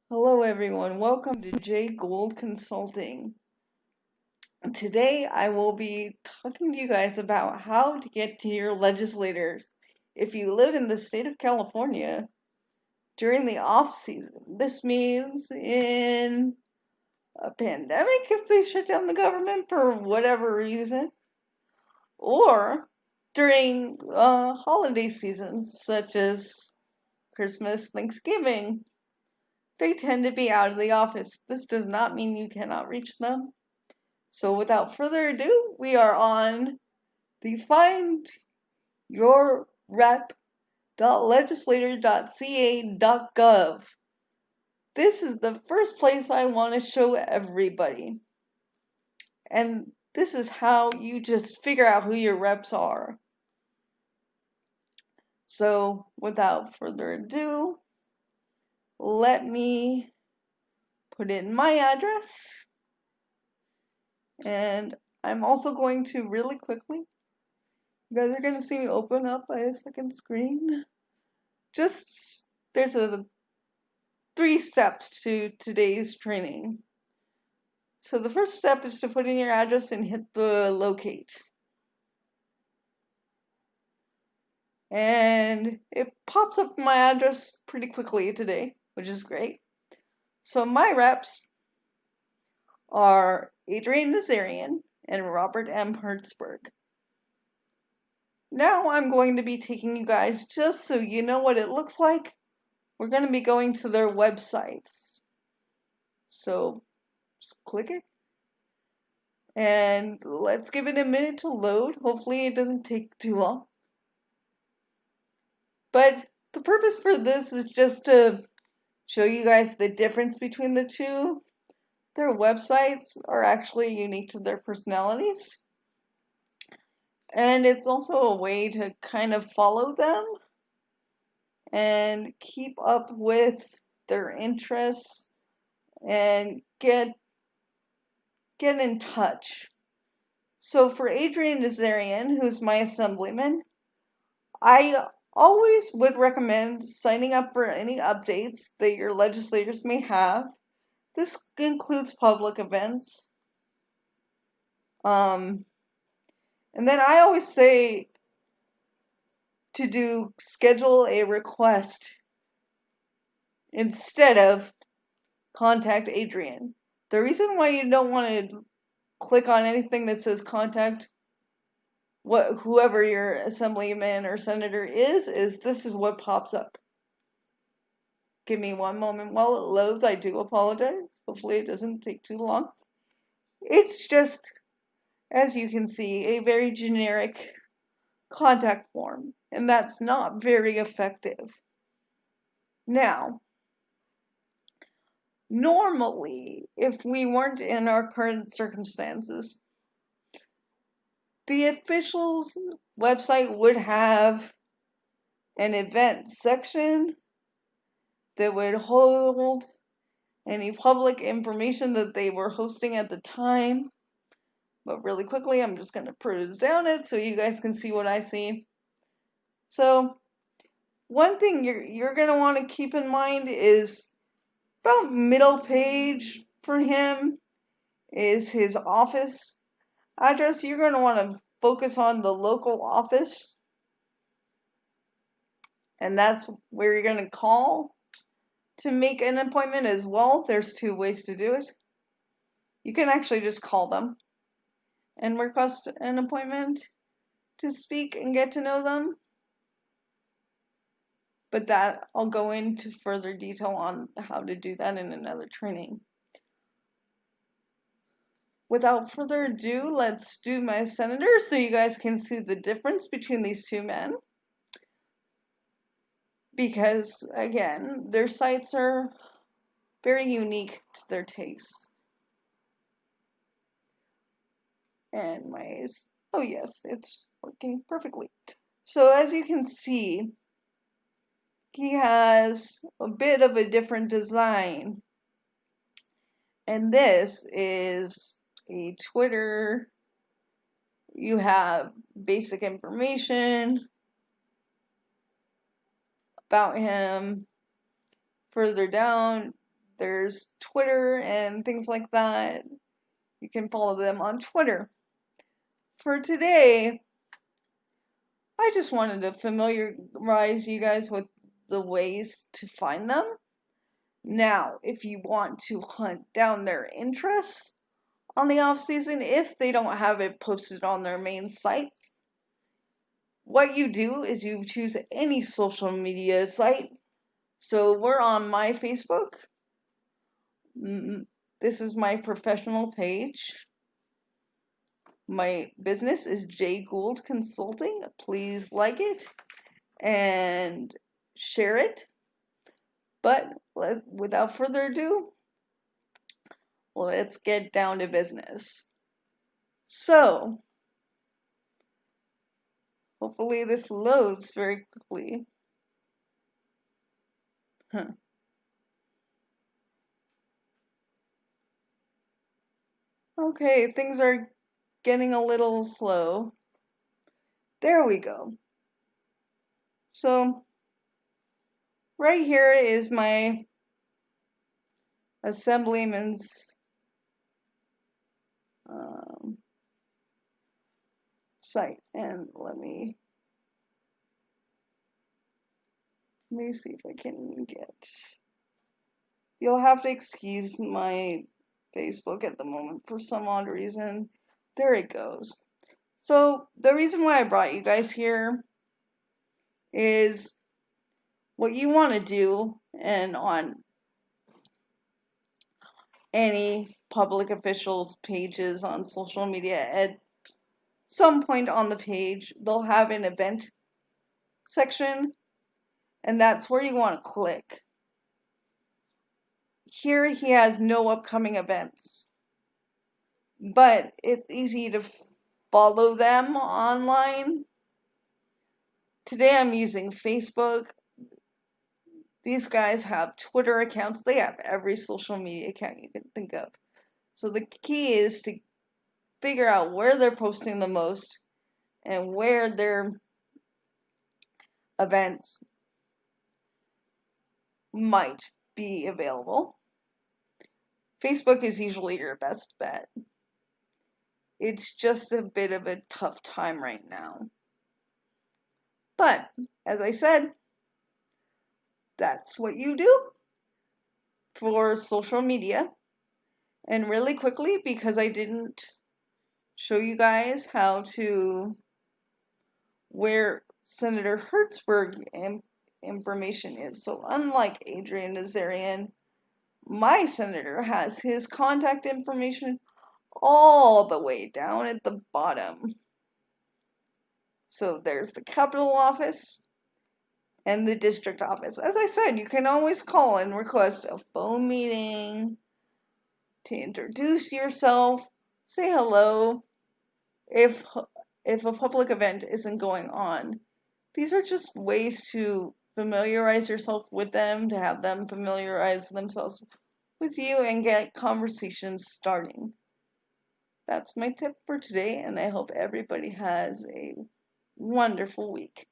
Hello everyone, welcome to J Gold Consulting. Today I will be talking to you guys about how to get to your legislators if you live in the state of California during the off season. This means in a pandemic if they shut down the government for whatever reason, or during holiday seasons such as Christmas, Thanksgiving. They tend to be out of the office. This does not mean you cannot reach them. So without further ado, we are on the findyourrep.legislator.ca.gov. This is the first place I want to show everybody. And this is how you just figure out who your reps are. So without further ado, let me put in my address. And I'm also going to really quickly, you guys are going to see me open up a second screen. There's 3 steps to today's training. So the first step is to put in your address and hit the locate. And it pops up my address pretty quickly today, which is great. So my reps are Adrian Nazarian and Robert M. Hertzberg. Now I'm going to be taking you guys, just so you know what it looks like, we're going to be going to their websites. So just click it. And let's give it a minute to load. Hopefully it doesn't take too long. But the purpose for this is just to show you guys the difference between the two. Their websites are actually unique to their personalities. And it's also a way to kind of follow them and keep up with their interests and get in touch. So for Adrian Nazarian, who's my assemblyman, I always would recommend signing up for any updates that your legislators may have. This includes public events. And then I always say to schedule a request instead of contact Adrian. The reason why you don't want to click on anything that says contact whoever your assemblyman or senator is this is what pops up. Give me one moment while it loads. I do apologize. Hopefully it doesn't take too long. It's just, as you can see, a very generic contact form, and that's not very effective. Now, normally, if we weren't in our current circumstances, the official's website would have an event section that would hold any public information that they were hosting at the time. But really quickly, I'm just going to peruse down it so you guys can see what I see. So one thing you're going to want to keep in mind is about middle page for him is his office address. You're going to want to focus on the local office, and that's where you're going to call to make an appointment as well. There's 2 ways to do it. You can actually just call them and request an appointment to speak and get to know them. But that I'll go into further detail on how to do that in another training. Without further ado, let's do my senator so you guys can see the difference between these 2 men. Because, again, their sites are very unique to their tastes. And oh yes, it's working perfectly. So as you can see, he has a bit of a different design. And this is a Twitter. You have basic information about him. Further down, there's Twitter and things like that. You can follow them on Twitter. For today, I just wanted to familiarize you guys with the ways to find them. Now, if you want to hunt down their interests on the off season, if they don't have it posted on their main sites, what you do is you choose any social media site. So we're on my Facebook. This is my professional page. My business is J Gould Consulting. Please like it and share it. But without further ado, let's get down to business. So, hopefully this loads very quickly. Okay, things are getting a little slow. There we go. So, right here is my assemblyman's site, and let me see if I can get. You'll have to excuse my Facebook at the moment for some odd reason. There it goes. So the reason why I brought you guys here is what you want to do, and on any public officials' pages on social media, at some point on the page, they'll have an event section, and that's where you want to click. Here he has no upcoming events, but it's easy to follow them online. Today I'm using Facebook. These guys have Twitter accounts. They have every social media account you can think of. So the key is to figure out where they're posting the most and where their events might be available. Facebook is usually your best bet. It's just a bit of a tough time right now. But, as I said, that's what you do for social media. And really quickly, because I didn't show you guys where Senator Hertzberg information is. So unlike Adrian Nazarian, my senator has his contact information all the way down at the bottom. So there's the Capitol office and the district office. As I said, you can always call and request a phone meeting to introduce yourself, say hello if a public event isn't going on. These are just ways to familiarize yourself with them, to have them familiarize themselves with you and get conversations starting. That's my tip for today, and I hope everybody has a wonderful week.